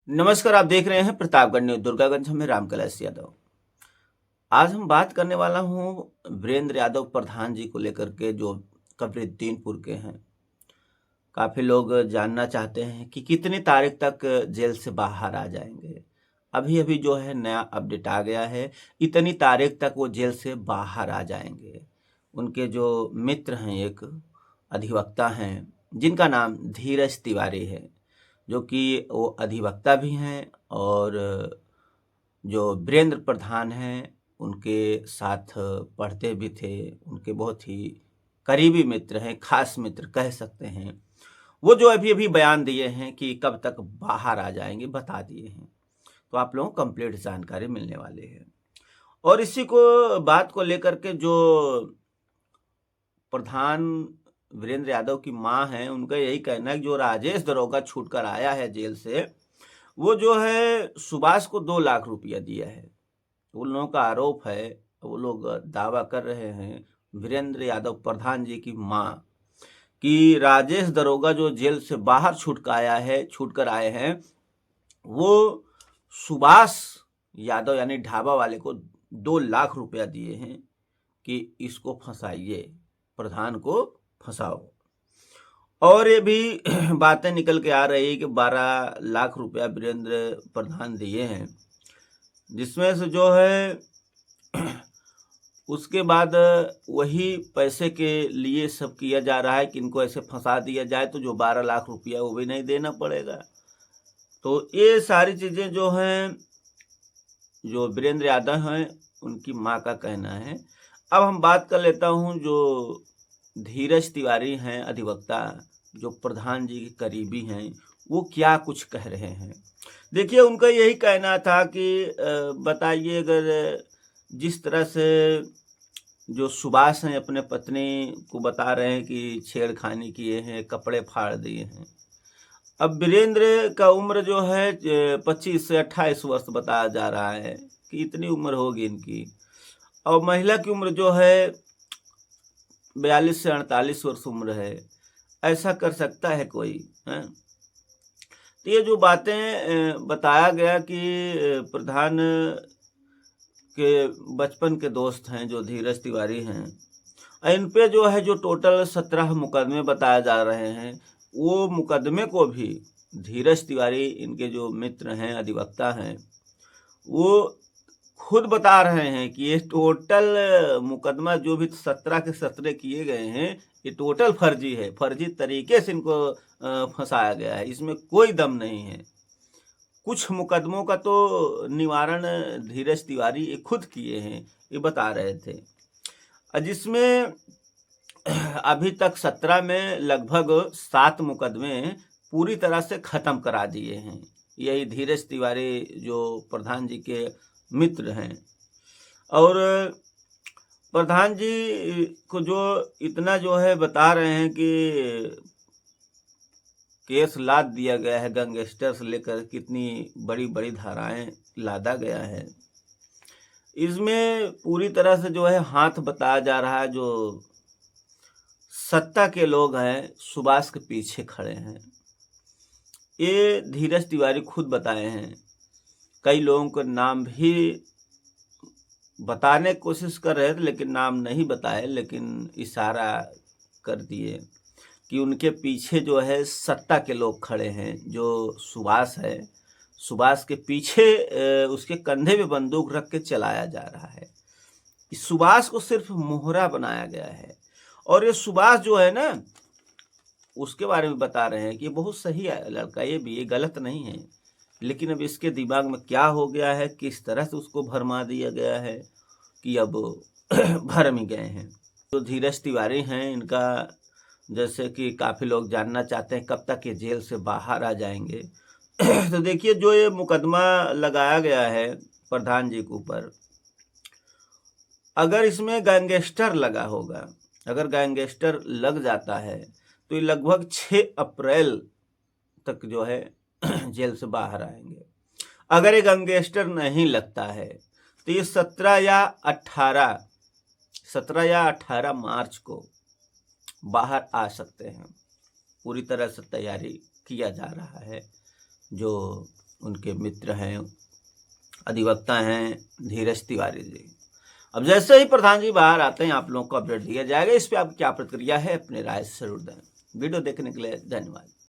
नमस्कार, आप देख रहे हैं प्रतापगढ़ न्यूज़। दुर्गागंज में रामकलश यादव। आज हम बात करने वाला हूँ वीरेंद्र यादव प्रधान जी को लेकर के, जो कबीरउद्दीनपुर के हैं। काफ़ी लोग जानना चाहते हैं कि कितनी तारीख तक जेल से बाहर आ जाएंगे। अभी-अभी जो है नया अपडेट आ गया है, इतनी तारीख तक वो जेल से बाहर आ जाएंगे। उनके जो मित्र हैं, एक अधिवक्ता हैं, जिनका नाम धीरज तिवारी है, जो कि वो अधिवक्ता भी हैं और जो वीरेंद्र प्रधान हैं, उनके साथ पढ़ते भी थे। उनके बहुत ही करीबी मित्र हैं, खास मित्र कह सकते हैं। वो जो अभी-अभी बयान दिए हैं कि कब तक बाहर आ जाएँगे, बता दिए हैं। तो आप लोगों को कंप्लीट जानकारी मिलने वाली है। और इसी को बात को लेकर के जो प्रधान वीरेंद्र यादव की माँ हैं, उनका यही कहना है कि जो राजेश दरोगा छूट कर आया है जेल से, वो जो है सुभाष को 2 लाख रुपया दिया है। उन लोगों का आरोप है, वो लोग दावा कर रहे हैं, वीरेंद्र यादव प्रधान जी की माँ, कि राजेश दरोगा जो जेल से बाहर छूट कर आए हैं, वो सुभाष यादव यानी ढाबा वाले को 2 लाख रुपया दिए हैं कि इसको फंसाइए, प्रधान को फंसाओ। और ये भी बातें निकल के आ रही है कि 12 लाख रुपया वीरेंद्र प्रधान दिए हैं, जिसमें से जो है उसके बाद वही पैसे के लिए सब किया जा रहा है कि इनको ऐसे फंसा दिया जाए तो जो 12 लाख रुपया वो भी नहीं देना पड़ेगा। तो ये सारी चीज़ें जो हैं, जो वीरेंद्र यादव हैं, उनकी माँ का कहना है। अब हम बात कर लेता हूँ जो धीरज तिवारी हैं अधिवक्ता, जो प्रधान जी के करीबी हैं, वो क्या कुछ कह रहे हैं। देखिए, उनका यही कहना था कि बताइए, अगर जिस तरह से जो सुभाष हैं अपने पत्नी को बता रहे हैं कि छेड़खानी किए हैं, कपड़े फाड़ दिए हैं। अब वीरेंद्र का उम्र जो है 25 से 28 वर्ष बताया जा रहा है कि इतनी उम्र होगी इनकी। और महिला की उम्र जो है 42 से 48 वर्ष उम्र है। ऐसा कर सकता है कोई? हैं? तो ये जो बातें बताया गया कि प्रधान के बचपन के दोस्त हैं जो धीरज तिवारी हैं, इन पे जो है जो टोटल 17 मुकदमे बताए जा रहे हैं, वो मुकदमे को भी धीरज तिवारी, इनके जो मित्र हैं, अधिवक्ता हैं, वो खुद बता रहे हैं कि ये टोटल मुकदमा जो भी 17 के 17 किए गए हैं, ये टोटल फर्जी है। फर्जी तरीके से इनको फंसाया गया है, इसमें कोई दम नहीं है। कुछ मुकदमों का तो निवारण धीरज तिवारी ये खुद किए हैं, ये बता रहे थे। जिसमें अभी तक 17 में लगभग 7 मुकदमे पूरी तरह से खत्म करा दिए हैं। यही धीरज तिवारी जो प्रधान जी के मित्र हैं। और प्रधान जी को जो इतना जो है बता रहे हैं कि केस लाद दिया गया है, गैंगस्टर से लेकर कितनी बड़ी-बड़ी धाराएं लादा गया है। इसमें पूरी तरह से जो है हाथ बताया जा रहा है, जो सत्ता के लोग हैं, सुभाष के पीछे खड़े हैं। ये धीरज तिवारी खुद बताए हैं। कई लोगों के नाम भी बताने की कोशिश कर रहे थे, लेकिन नाम नहीं बताए, लेकिन इशारा कर दिए कि उनके पीछे जो है सत्ता के लोग खड़े हैं। जो सुभाष है, सुभाष के पीछे उसके कंधे पे बंदूक रख के चलाया जा रहा है। इस सुभाष को सिर्फ मोहरा बनाया गया है। और ये सुभाष जो है ना, उसके बारे में बता रहे हैं कि ये बहुत सही है लड़का, ये गलत नहीं है। लेकिन अब इसके दिमाग में क्या हो गया है, किस तरह से उसको भरमा दिया गया है कि अब भरम ही गए हैं। तो धीरज तिवारी हैं, इनका जैसे कि काफ़ी लोग जानना चाहते हैं कब तक ये जेल से बाहर आ जाएंगे। तो देखिए, जो ये मुकदमा लगाया गया है प्रधान जी के ऊपर, अगर इसमें गैंगस्टर लगा होगा, अगर गैंगस्टर लग जाता है, तो ये लगभग 6 अप्रैल तक जो है जेल से बाहर आएंगे। अगर ये गैंगस्टर नहीं लगता है, तो ये 17 या 18 मार्च को बाहर आ सकते हैं। पूरी तरह से तैयारी किया जा रहा है। जो उनके मित्र हैं, अधिवक्ता हैं धीरज तिवारी जी। अब जैसे ही प्रधान जी बाहर आते हैं आप लोगों को अपडेट दिया जाएगा। इस पे आपकी क्या प्रतिक्रिया है अपने राय जरूर दें। वीडियो देखने के लिए धन्यवाद।